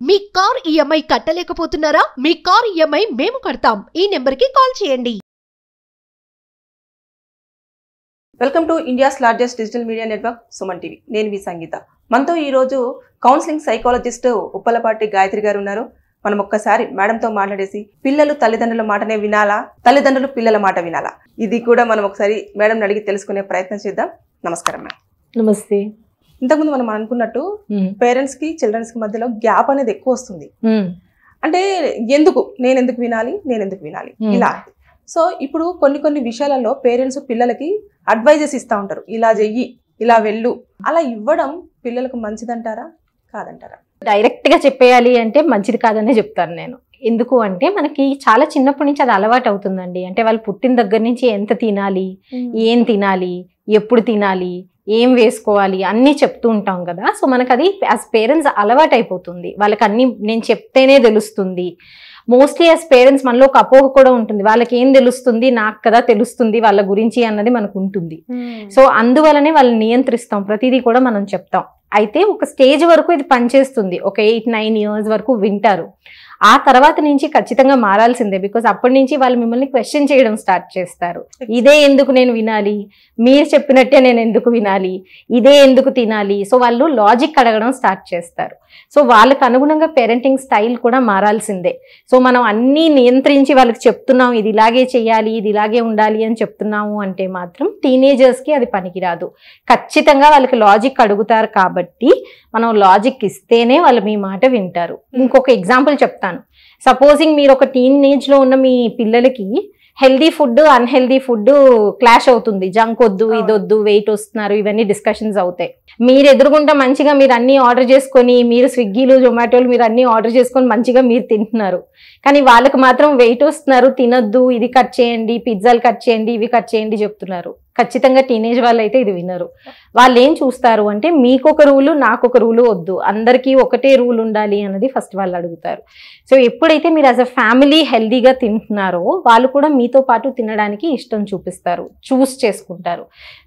మీ car EMI కట్టలేకపోతున్నారా? మీ car EMI మేము కడతాం. ఈ నెంబర్కి కాల్ చేయండి. Welcome to India's largest digital media network Suman TV. నేను మీ సంగీత. మనతో ఈరోజు కౌన్సిలింగ్ సైకాలజిస్ట్ ఉప్పలపాటి గాయత్రి గారు ఉన్నారు. మనం ఒక్కసారి మేడంతో మాట్లాడేసి పిల్లలు తల్లిదండ్రుల మాటనే వినాలా, తల్లిదండ్రులు పిల్లల మాట వినాలా, ఇది కూడా మనం ఒకసారి మేడం అడిగి తెలుసుకునే ప్రయత్నం చేద్దాం. నమస్కారం మేడం. నమస్తే. ఇంతకుముందు మనం అనుకున్నట్టు పేరెంట్స్ కి చిల్డ్రన్స్ కి మధ్యలో గ్యాప్ అనేది ఎక్కువ వస్తుంది. అంటే నేను ఎందుకు వినాలి ఇలా. సో ఇప్పుడు కొన్ని విషయాలలో పేరెంట్స్ పిల్లలకి అడ్వైజెస్ ఇస్తూ ఉంటారు, ఇలా చెయ్యి, ఇలా వెళ్ళు. అలా ఇవ్వడం పిల్లలకు మంచిదంటారా కాదంటారా? డైరెక్ట్ గా చెప్పేయాలి అంటే మంచిది కాదనే చెప్తాను నేను. ఎందుకు అంటే మనకి చాలా చిన్నప్పటి నుంచి అది అలవాటు అవుతుందండి. అంటే వాళ్ళు పుట్టిన దగ్గర నుంచి ఎంత తినాలి, ఏం తినాలి, ఎప్పుడు తినాలి, ఏం వేసుకోవాలి అన్నీ చెప్తూ ఉంటాం కదా. సో మనకు అది యాజ్ పేరెంట్స్ అలవాటు అయిపోతుంది. వాళ్ళకి అన్ని నేను చెప్తేనే తెలుస్తుంది. మోస్ట్లీ యాజ్ పేరెంట్స్ మనలో ఒక అపోహ కూడా ఉంటుంది, వాళ్ళకి ఏం తెలుస్తుంది, నాకు కదా తెలుస్తుంది వాళ్ళ గురించి అన్నది మనకు ఉంటుంది. సో అందువలనే వాళ్ళని నియంత్రిస్తాం, ప్రతిదీ కూడా మనం చెప్తాం. అయితే ఒక స్టేజ్ వరకు ఇది పనిచేస్తుంది, ఒక 8-9 years వరకు వింటారు. ఆ తర్వాత నుంచి ఖచ్చితంగా మారాల్సిందే. బికాస్ అప్పటి నుంచి వాళ్ళు మిమ్మల్ని క్వశ్చన్ చేయడం స్టార్ట్ చేస్తారు. ఇదే ఎందుకు నేను వినాలి, మీరు చెప్పినట్టే నేను ఎందుకు వినాలి, ఇదే ఎందుకు తినాలి. సో వాళ్ళు లాజిక్ అడగడం స్టార్ట్ చేస్తారు. సో వాళ్ళకి అనుగుణంగా పేరెంటింగ్ స్టైల్ కూడా మారాల్సిందే. సో మనం అన్నీ నియంత్రించి వాళ్ళకి చెప్తున్నాం, ఇది ఇలాగే చెయ్యాలి, ఇది ఇలాగే ఉండాలి అని చెప్తున్నాము అంటే మాత్రం టీనేజర్స్కి అది పనికిరాదు. ఖచ్చితంగా వాళ్ళకి లాజిక్ అడుగుతారు కాబట్టి మనం లాజిక్ ఇస్తేనే వాళ్ళు మీ మాట వింటారు. ఇంకొక ఎగ్జాంపుల్ చెప్తాను. సపోజింగ్ మీరు ఒక టీనేజ్లో ఉన్న మీ పిల్లలకి healthy food, unhealthy food clash అవుతుంది. జంక్ వద్దు, ఇదొద్దు, వెయిట్ వస్తున్నారు, ఇవన్నీ డిస్కషన్స్ అవుతాయి. మీరు ఎదురుగుంటా మంచిగా మీరు అన్ని ఆర్డర్ చేసుకొని, మీరు స్విగ్గీలు, జొమాటోలు మీరు అన్ని ఆర్డర్ చేసుకొని మంచిగా మీరు తింటున్నారు. కానీ వాళ్ళకి మాత్రం వెయిట్ వస్తున్నారు, తినొద్దు, ఇది కట్ చేయండి, పిజ్జాలు కట్ చేయండి, ఇవి కట్ చేయండి చెప్తున్నారు. ఖచ్చితంగా టీనేజ్ వాళ్ళు అయితే ఇది వినరు. వాళ్ళు ఏం చూస్తారు అంటే మీకొక రూలు, నాకొక రూలు వద్దు, అందరికీ ఒకటే రూల్ ఉండాలి అన్నది ఫస్ట్ వాళ్ళు అడుగుతారు. సో ఎప్పుడైతే మీరు యాజ్ అ ఫ్యామిలీ హెల్దీగా తింటున్నారో వాళ్ళు కూడా మీతో పాటు తినడానికి ఇష్టం చూపిస్తారు, చూస్ చేసుకుంటారు.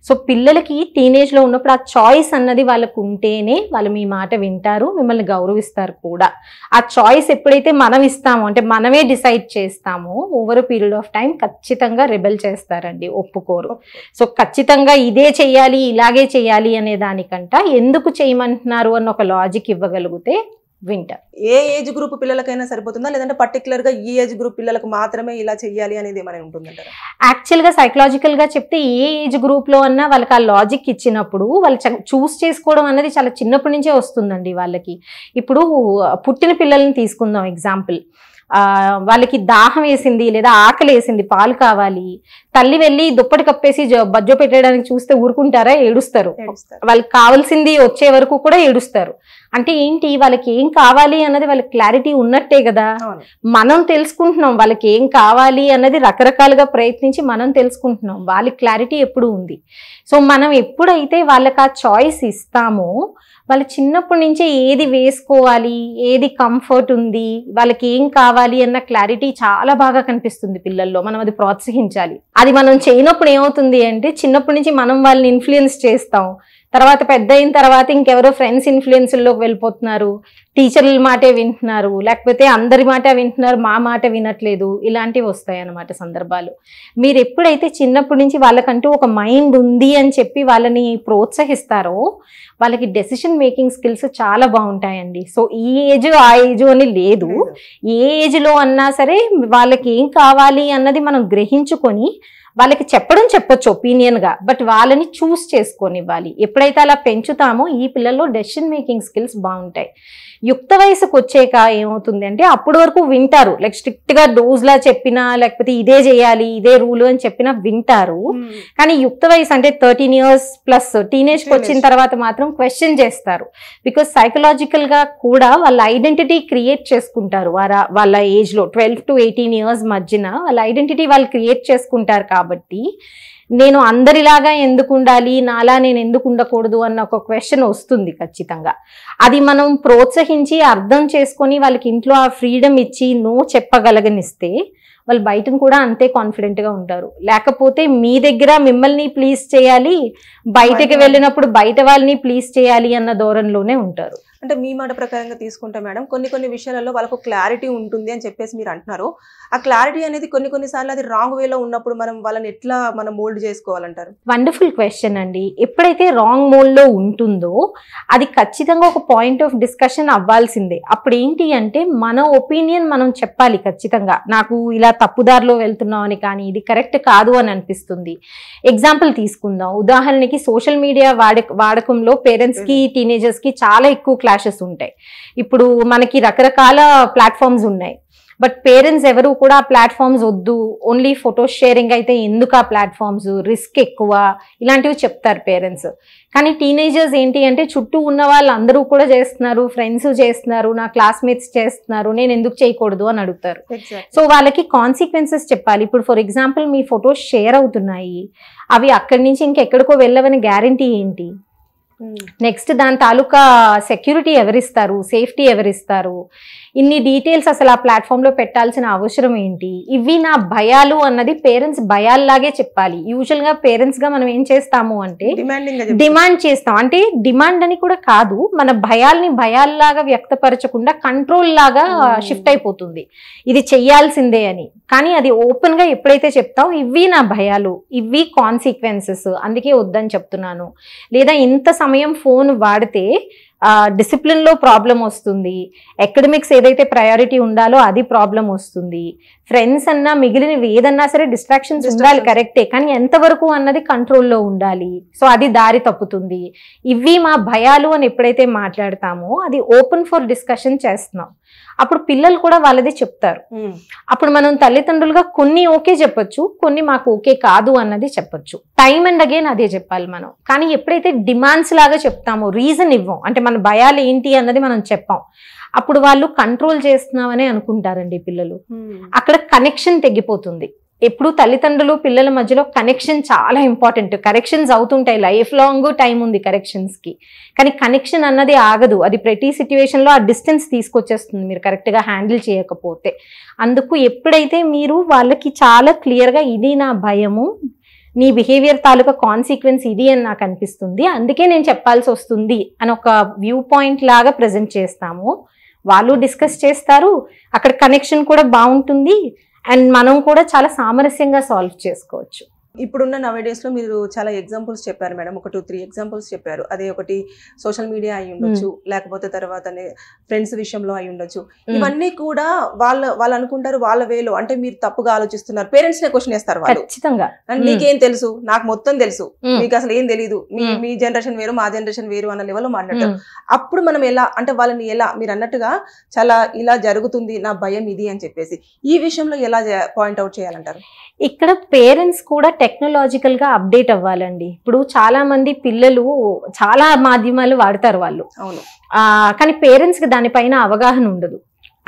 సో పిల్లలకి టీనేజ్లో ఉన్నప్పుడు ఆ చాయిస్ అన్నది వాళ్ళకు ఉంటేనే వాళ్ళు మీ మాట వింటారు, మిమ్మల్ని గౌరవిస్తారు కూడా. ఆ చాయిస్ ఎప్పుడైతే మనం ఇస్తామో, అంటే మనమే డిసైడ్ చేస్తామో, ఓవర్ పీరియడ్ ఆఫ్ టైం ఖచ్చితంగా రెబెల్ చేస్తారండి, ఒప్పుకోరు. సో ఖచ్చితంగా ఇదే చెయ్యాలి, ఇలాగే చెయ్యాలి అనే దానికంట ఎందుకు చేయమంటున్నారు అన్న ఒక లాజిక్ ఇవ్వగలిగితే వింటారు. ఏ ఏజ్ గ్రూప్ పిల్లలకైనా సరిపోతుందా, లేదంటే పర్టికులర్ గా ఈ ఏజ్ గ్రూప్ పిల్లలకు మాత్రమే ఇలా చెయ్యాలి అనేది ఏమైనా ఉంటుందంటారా? యాక్చువల్ గా సైకలాజికల్ గా చెప్తే ఏ ఏజ్ గ్రూప్ లో అన్నా వాళ్ళకి ఆ లాజిక్ ఇచ్చినప్పుడు వాళ్ళు చూస్ చేసుకోవడం అనేది చాలా చిన్నప్పటి నుంచే వస్తుందండి వాళ్ళకి. ఇప్పుడు పుట్టిన పిల్లల్ని తీసుకుందాం ఎగ్జాంపుల్. వాళ్ళకి దాహం వేసింది లేదా ఆకలి వేసింది, పాలు కావాలి, తల్లి వెళ్ళి దుప్పటి కప్పేసి బజ్జో పెట్టడానికి చూస్తే ఊరుకుంటారా? ఏడుస్తారు. వాళ్ళకి కావాల్సింది వచ్చే వరకు కూడా ఏడుస్తారు. అంటే ఏంటి, వాళ్ళకి ఏం కావాలి అన్నది వాళ్ళకి క్లారిటీ ఉన్నట్టే కదా. మనం తెలుసుకుంటున్నాం వాళ్ళకి ఏం కావాలి అన్నది, రకరకాలుగా ప్రయత్నించి మనం తెలుసుకుంటున్నాం. వాళ్ళకి క్లారిటీ ఎప్పుడు ఉంది. సో మనం ఎప్పుడైతే వాళ్ళకి ఆ చాయిస్ ఇస్తామో వాళ్ళు చిన్నప్పటి నుంచే ఏది వేసుకోవాలి, ఏది కంఫర్ట్ ఉంది, వాళ్ళకి ఏం కావాలి అన్న క్లారిటీ చాలా బాగా కనిపిస్తుంది పిల్లల్లో. మనం అది ప్రోత్సహించాలి. అది మనం చేయనప్పుడు ఏమవుతుంది అంటే చిన్నప్పటి నుంచి మనం వాళ్ళని ఇన్ఫ్లుయెన్స్ చేస్తాం, తర్వాత పెద్ద అయిన తర్వాత ఇంకెవరో ఫ్రెండ్స్ ఇన్ఫ్లుయెన్స్లోకి వెళ్ళిపోతున్నారు, టీచర్ల మాటే వింటున్నారు, లేకపోతే అందరి మాట వింటున్నారు, మా మాట వినట్లేదు, ఇలాంటివి వస్తాయి అన్నమాట సందర్భాలు. మీరు ఎప్పుడైతే చిన్నప్పటి నుంచి వాళ్ళకంటూ ఒక మైండ్ ఉంది అని చెప్పి వాళ్ళని ప్రోత్సహిస్తారో వాళ్ళకి డెసిషన్ మేకింగ్ స్కిల్స్ చాలా బాగుంటాయండి. సో ఈ ఏజ్ ఆ ఏజ్ అని లేదు, ఏ ఏజ్లో అన్నా సరే వాళ్ళకి ఏం కావాలి అన్నది మనం గ్రహించుకొని వాళ్ళకి చెప్పొచ్చు ఒపీనియన్గా, బట్ వాళ్ళని చూస్ చేసుకొని ఇవ్వాలి. ఎప్పుడైతే అలా పెంచుతామో ఈ పిల్లల్లో డెసిషన్ మేకింగ్ స్కిల్స్ బాగుంటాయి. యుక్త వయసుకు వచ్చాక ఏమవుతుంది అంటే అప్పటి వరకు వింటారు, లైక్ స్ట్రిక్ట్గా డోస్లా చెప్పినా లేకపోతే ఇదే చేయాలి, ఇదే రూల్ అని చెప్పినా వింటారు. కానీ యుక్త వయసు అంటే 13 years ప్లస్ టీనేజ్కి వచ్చిన తర్వాత మాత్రం క్వశ్చన్ చేస్తారు. బికాస్ సైకలాజికల్గా కూడా వాళ్ళ ఐడెంటిటీ క్రియేట్ చేసుకుంటారు. వాళ్ళ ఏజ్లో 12 to 18 years మధ్యన వాళ్ళ ఐడెంటిటీ వాళ్ళు క్రియేట్ చేసుకుంటారు. కాబట్టి నేను అందరిలాగా ఎందుకు ఉండాలి, నాలా నేను ఎందుకు ఉండకూడదు అన్న ఒక క్వశ్చన్ వస్తుంది ఖచ్చితంగా. అది మనం ప్రోత్సహించి అర్థం చేసుకొని వాళ్ళకి ఇంట్లో ఆ ఫ్రీడమ్ ఇచ్చి నో చెప్పగలగనిస్తే వాళ్ళు బయటను కూడా అంతే కాన్ఫిడెంట్గా ఉంటారు. లేకపోతే మీ దగ్గర మిమ్మల్ని ప్లీజ్ చేయాలి, బయటకు వెళ్ళినప్పుడు బయట వాళ్ళని ప్లీజ్ చేయాలి అన్న ధోరణిలోనే ఉంటారు. అంటే మీ మాట ప్రకారంగా తీసుకుంటే మేడం కొన్ని విషయాలలో వాళ్ళకు క్లారిటీ ఉంటుంది అని చెప్పేసి మీరు అంటున్నారు. ఆ క్లారిటీ అనేది కొన్నిసార్లు అది రాంగ్ వేలో ఉన్నప్పుడు మనం వాళ్ళని ఎట్లా మనం మోల్డ్ చేసుకోవాలంటారు? వండర్ఫుల్ క్వశ్చన్ అండి. ఎప్పుడైతే రాంగ్ మోల్డ్ లో ఉంటుందో అది ఖచ్చితంగా ఒక పాయింట్ ఆఫ్ డిస్కషన్ అవ్వాల్సిందే. అప్పుడు ఏంటి అంటే మన ఒపీనియన్ మనం చెప్పాలి ఖచ్చితంగా. నాకు ఇలా తప్పుదారిలో వెళ్తున్నాం అని, కానీ ఇది కరెక్ట్ కాదు అని అనిపిస్తుంది. ఎగ్జాంపుల్ తీసుకుందాం. ఉదాహరణకి సోషల్ మీడియా వాడకంలో పేరెంట్స్ కి టీనేజర్స్ కి చాలా ఎక్కువ క్లాషెస్ ఉంటాయి. ఇప్పుడు మనకి రకరకాల ప్లాట్ఫామ్స్ ఉన్నాయి, బట్ పేరెంట్స్ ఎవరు కూడా ఆ ప్లాట్ఫామ్స్ వద్దు, ఓన్లీ ఫోటో షేరింగ్ అయితే ఎందుకు ఆ ప్లాట్ఫామ్స్, రిస్క్ ఎక్కువ, ఇలాంటివి చెప్తారు పేరెంట్స్. కానీ టీనేజర్స్ ఏంటి అంటే చుట్టూ ఉన్న వాళ్ళందరూ కూడా చేస్తున్నారు, ఫ్రెండ్స్ చేస్తున్నారు, నా క్లాస్మేట్స్ చేస్తున్నారు, నేను ఎందుకు చేయకూడదు అని అడుగుతారు. సో వాళ్ళకి కాన్సిక్వెన్సెస్ చెప్పాలి. ఇప్పుడు for example me photos share అవుతున్నాయి, అవి అక్కడి నుంచి ఇంకెక్కడికో వెళ్ళవని గ్యారంటీ ఏంటి? నెక్స్ట్ దాని తాలూకా సెక్యూరిటీ ఎవరిస్తారు, సేఫ్టీ ఎవరిస్తారు, ఇన్ని డీటెయిల్స్ అసలు ఆ ప్లాట్ఫామ్ లో పెట్టాల్సిన అవసరం ఏంటి? ఇవి నా భయాలు అన్నది పేరెంట్స్ భయాల్లాగే చెప్పాలి. యూజువల్ గా పేరెంట్స్ గా మనం ఏం చేస్తాము అంటే డిమాండ్ చేస్తాం. అంటే డిమాండ్ అని కూడా కాదు, మన భయాల్ని భయాల్లాగా వ్యక్తపరచకుండా కంట్రోల్ లాగా షిఫ్ట్ అయిపోతుంది, ఇది చెయ్యాల్సిందే అని. కానీ అది ఓపెన్ గా ఎప్పుడైతే చెప్తాం ఇవి నా భయాలు, ఇవి కాన్సిక్వెన్సెస్, అందుకే వద్దని చెప్తున్నాను, లేదా ఇంత సమయం ఫోన్ వాడితే డిసిప్లిన్ లో ప్రాబ్లం వస్తుంది, అకాడమిక్స్ ఏదైతే ప్రయారిటీ ఉండాలో అది ప్రాబ్లం వస్తుంది, ఫ్రెండ్స్ అన్నా మిగిలినవి ఏదన్నా సరే డిస్ట్రాక్షన్స్ ఉండాలి కరెక్టే, కానీ ఎంతవరకు అన్నది కంట్రోల్లో ఉండాలి, సో అది దారి తప్పుతుంది. ఇవి మా భయాలు అని ఎప్పుడైతే మాట్లాడతామో అది ఓపెన్ ఫర్ డిస్కషన్ చేస్తున్నాం. అప్పుడు పిల్లలు కూడా వాళ్ళది చెప్తారు. అప్పుడు మనం తల్లిదండ్రులుగా కొన్ని ఓకే చెప్పొచ్చు, కొన్ని మాకు ఓకే కాదు అన్నది చెప్పొచ్చు. టైం అండ్ అగైన్ అదే చెప్పాలి మనం. కానీ ఎప్పుడైతే డిమాండ్స్ లాగా చెప్తామో, రీజన్ ఇవ్వం, అంటే మన భయాలు ఏంటి అన్నది మనం చెప్పాం, అప్పుడు వాళ్ళు కంట్రోల్ చేస్తున్నామని అనుకుంటారండి పిల్లలు. అక్కడ కనెక్షన్ తెగిపోతుంది. ఎప్పుడు తల్లిదండ్రులు పిల్లల మధ్యలో కనెక్షన్ చాలా ఇంపార్టెంట్. కరెక్షన్స్ అవుతుంటాయి, లైఫ్ లాంగ్ టైం ఉంది కరెక్షన్స్ కి, కానీ కనెక్షన్ అన్నది ఆగదు. అది ప్రతి సిచ్యువేషన్ లో ఆ డిస్టెన్స్ తీసుకొచ్చేస్తుంది మీరు కరెక్ట్ గా హ్యాండిల్ చేయకపోతే. అందుకు ఎప్పుడైతే మీరు వాళ్ళకి చాలా క్లియర్ గా ఇది నా భయము, నీ బిహేవియర్ తాలూకా కాన్సిక్వెన్స్ ఇది అని నాకు అనిపిస్తుంది, అందుకే నేను చెప్పాల్సి వస్తుంది అని ఒక వ్యూ పాయింట్ లాగా ప్రజెంట్ చేస్తాము, వాళ్ళు డిస్కస్ చేస్తారు, అక్కడ కనెక్షన్ కూడా బాగుంటుంది, అండ్ మనం కూడా చాలా సామరస్యంగా సాల్వ్ చేసుకోవచ్చు. ఇప్పుడున్న నవేడేస్ లో మీరు చాలా ఎగ్జాంపుల్స్ చెప్పారు మేడం, ఒక 2-3 ఎగ్జాంపుల్స్ చెప్పారు. అదే ఒకటి సోషల్ మీడియా అయి ఉండొచ్చు, లేకపోతే తర్వాత ఫ్రెండ్స్ విషయంలో అయి ఉండొచ్చు. ఇవన్నీ కూడా వాళ్ళు అనుకుంటారు వాళ్ళ వేలో, అంటే మీరు తప్పుగా ఆలోచిస్తున్నారు. పేరెంట్స్ నే క్వశ్చన్ చేస్తారు వాళ్ళు, ఖచ్చితంగా నీకేం తెలుసు, నాకు మొత్తం తెలుసు, మీకు అసలు ఏం తెలియదు, మీ జనరేషన్ వేరు మా జనరేషన్ వేరు అన్న లెవెల్లో మాట్లాడతారు. అప్పుడు మనం ఎలా అంటే వాళ్ళని ఎలా, మీరు అన్నట్టుగా చాలా ఇలా జరుగుతుంది నా భయం ఇది అని చెప్పేసి, ఈ విషయంలో ఎలా పాయింట్ అవుట్ చేయాలంటారు? ఇక్కడ పేరెంట్స్ కూడా టెక్నాలజికల్ గా అప్డేట్ అవ్వాలండి. ఇప్పుడు చాలా మంది పిల్లలు చాలా మాధ్యమాలు వాడతారు వాళ్ళు, అవును, కానీ పేరెంట్స్ కి దానిపైన అవగాహన ఉండదు.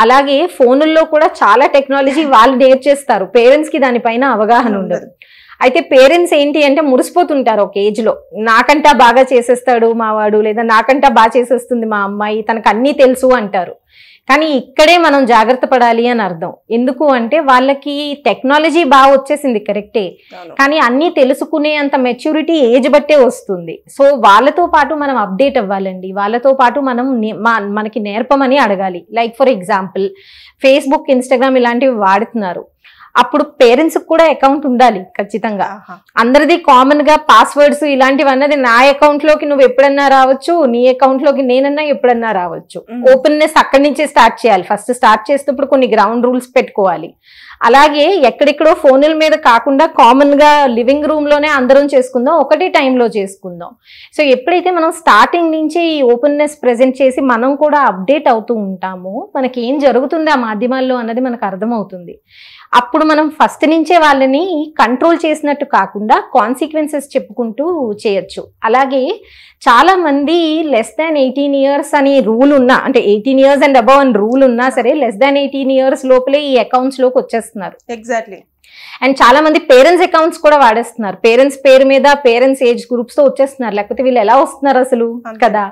అలాగే ఫోనుల్లో కూడా చాలా టెక్నాలజీ వాళ్ళు నేర్చేస్తారు, పేరెంట్స్ కి దానిపైన అవగాహన ఉండదు. అయితే పేరెంట్స్ ఏంటి అంటే మురిసిపోతుంటారు ఒక ఏజ్ లో, నాకంటా బాగా చేసేస్తాడు మా వాడు, లేదా నాకంటా బాగా చేసేస్తుంది మా అమ్మాయి, తనకు అన్నీ తెలుసు అంటారు. కానీ ఇక్కడే మనం జాగ్రత్త పడాలి అని అర్థం. ఎందుకు అంటే వాళ్ళకి టెక్నాలజీ బాగా వచ్చేసింది కరెక్టే, కానీ అన్నీ తెలుసుకునే అంత మెచ్యూరిటీ ఏజ్ బట్టే వస్తుంది. సో వాళ్ళతో పాటు మనం అప్డేట్ అవ్వాలండి, వాళ్ళతో పాటు మనం మనకి నేర్పమని అడగాలి. Like for example Facebook, Instagram ఇలాంటివి వాడుతున్నారు, అప్పుడు పేరెంట్స్ కూడా అకౌంట్ ఉండాలి ఖచ్చితంగా. అందరిది కామన్ గా పాస్వర్డ్స్ ఇలాంటివి అన్నది నా అకౌంట్ లోకి నువ్వు ఎప్పుడన్నా రావచ్చు, నీ అకౌంట్ లోకి నేనన్నా ఎప్పుడన్నా రావచ్చు. ఓపెన్నెస్ అక్కడి నుంచే స్టార్ట్ చేయాలి. ఫస్ట్ స్టార్ట్ చేసేటప్పుడు కొన్ని గ్రౌండ్ రూల్స్ పెట్టుకోవాలి. అలాగే ఎక్కడెక్కడో ఫోనుల మీద కాకుండా కామన్ గా లివింగ్ రూమ్ లోనే అందరం చేసుకుందాం, ఒకటే టైంలో చేసుకుందాం. సో ఎప్పుడైతే మనం స్టార్టింగ్ నుంచి ఈ ఓపెన్నెస్ ప్రెజెంట్ చేసి మనం కూడా అప్డేట్ అవుతూ ఉంటామో, మనకి ఏం జరుగుతుంది ఆ మాధ్యమాల్లో అన్నది మనకు అర్థమవుతుంది. అప్పుడు మనం ఫస్ట్ నుంచే వాళ్ళని కంట్రోల్ చేసినట్టు కాకుండా కాన్సిక్వెన్సెస్ చెప్పుకుంటూ చేయొచ్చు. అలాగే చాలా మంది లెస్ దాన్ 18 years అని రూల్ ఉన్నా, అంటే 18 years అండ్ అబవ్ అని రూల్ ఉన్నా సరే లెస్ దాన్ 18 years లోపలే ఈ అకౌంట్స్ లోకి వచ్చేస్తున్నారు. ఎగ్జాక్ట్లీ. అండ్ చాలా మంది పేరెంట్స్ అకౌంట్స్ కూడా వాడేస్తున్నారు, పేరెంట్స్ పేరు మీద పేరెంట్స్ ఏజ్ గ్రూప్స్ తో వచ్చేస్తున్నారు, లేకపోతే వీళ్ళు ఎలా వస్తున్నారు అసలు కదా.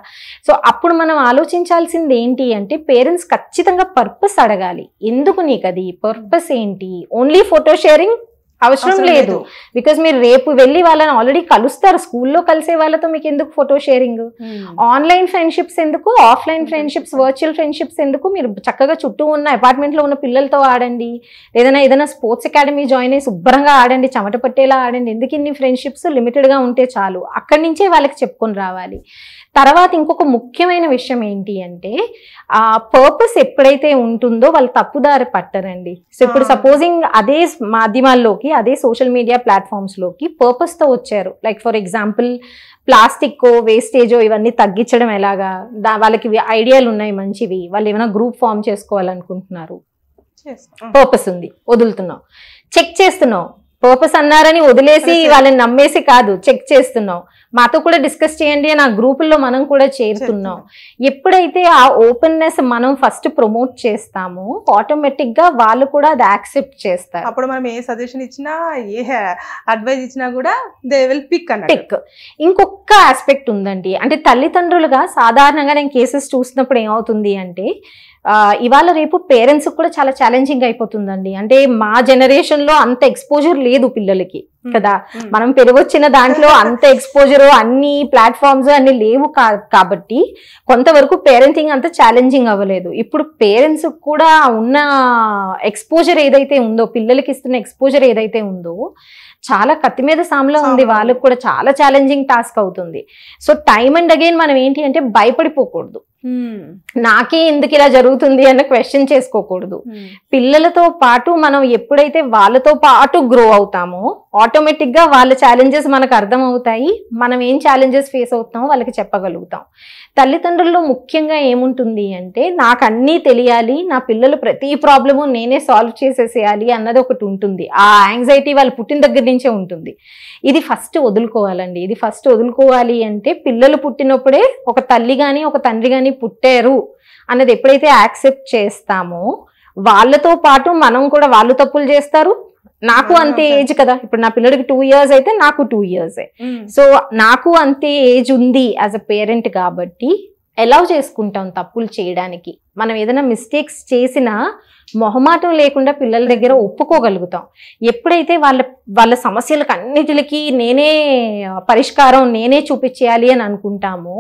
సో అప్పుడు మనం ఆలోచించాల్సింది ఏంటి అంటే పేరెంట్స్ ఖచ్చితంగా పర్పస్ అడగాలి, ఎందుకు నీకు అది పర్పస్ ఏంటి, ఓన్లీ ఫోటో షేరింగ్ అవసరం లేదు. బికాస్ మీరు రేపు వెళ్ళి వాళ్ళని ఆల్రెడీ కలుస్తారు, స్కూల్లో కలిసే వాళ్ళతో మీకు ఎందుకు ఫోటో షేరింగ్, ఆన్లైన్ ఫ్రెండ్షిప్స్ ఎందుకు, ఆఫ్లైన్ ఫ్రెండ్షిప్స్, వర్చువల్ ఫ్రెండ్షిప్స్ ఎందుకు, మీరు చక్కగా చుట్టూ ఉన్న అపార్ట్మెంట్ లో ఉన్న పిల్లలతో ఆడండి, ఏదైనా స్పోర్ట్స్ అకాడమీ జాయిన్ అయ్యి శుభ్రంగా ఆడండి, చెమట పట్టేలా ఆడండి. ఎందుకు ఇన్ని ఫ్రెండ్షిప్స్, లిమిటెడ్ గా ఉంటే చాలు. అక్కడి నుంచే వాళ్ళకి చెప్పుకొని రావాలి. తర్వాత ఇంకొక ముఖ్యమైన విషయం ఏంటి అంటే ఆ పర్పస్ ఎప్పుడైతే ఉంటుందో వాళ్ళు తప్పుదారి పట్టరండి. సో ఇప్పుడు సపోజింగ్ అదే మాధ్యమాల్లోకి, అదే సోషల్ మీడియా ప్లాట్ఫామ్స్ లోకి పర్పస్ తో వచ్చారు. లైక్ ఫర్ ఎగ్జాంపుల్ ప్లాస్టిక్ వేస్టేజో ఇవన్నీ తగ్గించడం ఎలాగా, వాళ్ళకి ఐడియాలు ఉన్నాయి మంచివి, వాళ్ళు ఏమైనా గ్రూప్ ఫామ్ చేసుకోవాలనుకుంటున్నారు, పర్పస్ ఉంది, వదులుతున్నాం, చెక్ చేస్తున్నాం. పర్పస్ అన్నారని వదిలేసి వాళ్ళని నమ్మేసి కాదు, చెక్ చేస్తున్నాం, మాతో కూడా డిస్కస్ చేయండి అని ఆ గ్రూపుల్లో మనం కూడా చేరుతున్నాం. ఎప్పుడైతే ఆ ఓపెన్నెస్ మనం ఫస్ట్ ప్రమోట్ చేస్తామో ఆటోమేటిక్ గా వాళ్ళు కూడా అది యాక్సెప్ట్ చేస్తారు. అప్పుడు మనం ఏ సజెషన్ ఇచ్చినా, ఏ అడ్వైజ్ ఇచ్చినా కూడా దే విల్ పిక్ అన్నట్టు. ఇంకొక ఆస్పెక్ట్ ఉందండి, అంటే తల్లిదండ్రులుగా సాధారణంగా నేను కేసెస్ చూసినప్పుడు ఏమవుతుంది అంటే ఇవాళ రేపు పేరెంట్స్ కూడా చాలా ఛాలెంజింగ్ అయిపోతుందండి. అంటే మా జనరేషన్ లో అంత ఎక్స్పోజర్ లేదు పిల్లలకి కదా, మనం పెరిగొచ్చిన దాంట్లో అంత ఎక్స్పోజర్, అన్ని ప్లాట్ఫామ్స్ అన్ని లేవు కాబట్టి కొంతవరకు పేరెంటింగ్ అంత ఛాలెంజింగ్ అవ్వలేదు. ఇప్పుడు పేరెంట్స్ కూడా ఉన్న ఎక్స్పోజర్ ఏదైతే ఉందో, పిల్లలకి ఇస్తున్న ఎక్స్పోజర్ ఏదైతే ఉందో చాలా కత్తి మీద సాంలో ఉంది, వాళ్ళకు కూడా చాలా ఛాలెంజింగ్ టాస్క్ అవుతుంది. సో టైమ్ అండ్ అగైన్ మనం ఏంటి అంటే భయపడిపోకూడదు, నాకే ఎందుకు ఇలా జరుగుతుంది అన్న క్వశ్చన్ చేసుకోకూడదు. పిల్లలతో పాటు మనం ఎప్పుడైతే వాళ్ళతో పాటు గ్రో అవుతామో ఆటోమేటిక్ గా వాళ్ళ ఛాలెంజెస్ మనకు అర్థం అవుతాయి, మనం ఏం ఛాలెంజెస్ ఫేస్ అవుతామో వాళ్ళకి చెప్పగలుగుతాం. తల్లిదండ్రుల్లో ముఖ్యంగా ఏముంటుంది అంటే నాకు అన్నీ తెలియాలి, నా పిల్లలు ప్రతి ప్రాబ్లము నేనే సాల్వ్ చేసేసేయాలి అన్నది ఒకటి ఉంటుంది. ఆ యాంగ్జైటీ వాళ్ళు పుట్టిన దగ్గర నుంచే ఉంటుంది. ఇది ఫస్ట్ వదులుకోవాలండి. ఇది ఫస్ట్ వదులుకోవాలి అంటే పిల్లలు పుట్టినప్పుడే ఒక తల్లి కానీ ఒక తండ్రి కానీ పుట్టారు అన్నది ఎప్పుడైతే యాక్సెప్ట్ చేస్తామో వాళ్ళతో పాటు మనం కూడా, వాళ్ళు తప్పులు చేస్తారు, నాకు అంతే ఏజ్ కదా, ఇప్పుడు నా పిల్లడికి 2 years అయితే నాకు 2 years. సో నాకు అంతే ఏజ్ ఉంది యాజ్ అ పేరెంట్ కాబట్టి అలౌ చేసుకుంటాం తప్పులు చేయడానికి. మనం ఏదైనా మిస్టేక్స్ చేసినా మొహమాటం లేకుండా పిల్లల దగ్గర ఒప్పుకోగలుగుతాం. ఎప్పుడైతే వాళ్ళ సమస్యలకు అన్నిటికి నేనే పరిష్కారం నేనే చూపించేయాలి అని అనుకుంటామో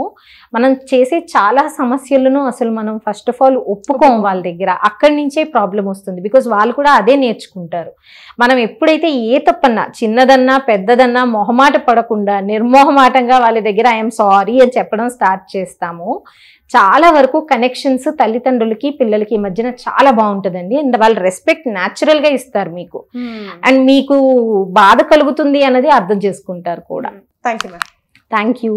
మనం చేసే చాలా సమస్యలను అసలు మనం ఫస్ట్ ఆఫ్ ఆల్ ఒప్పుకోం వాళ్ళ దగ్గర. అక్కడి నుంచే ప్రాబ్లం వస్తుంది. బికాజ్ వాళ్ళు కూడా అదే నేర్చుకుంటారు. మనం ఎప్పుడైతే ఏ తప్పన్నా, చిన్నదన్నా పెద్దదన్నా మొహమాట పడకుండా నిర్మోహమాటంగా వాళ్ళ దగ్గర ఐఎమ్ సారీ అని చెప్పడం స్టార్ట్ చేస్తామో చాలా వరకు కనెక్షన్స్ తల్లిదండ్రులకి పిల్లలకి మధ్యన చాలా బాగుంటుందండి. అండ్ వాళ్ళు రెస్పెక్ట్ న్యాచురల్ గా ఇస్తారు మీకు, అండ్ మీకు బాధ కలుగుతుంది అన్నది అర్థం చేసుకుంటారు కూడా. Thank you. Thank you.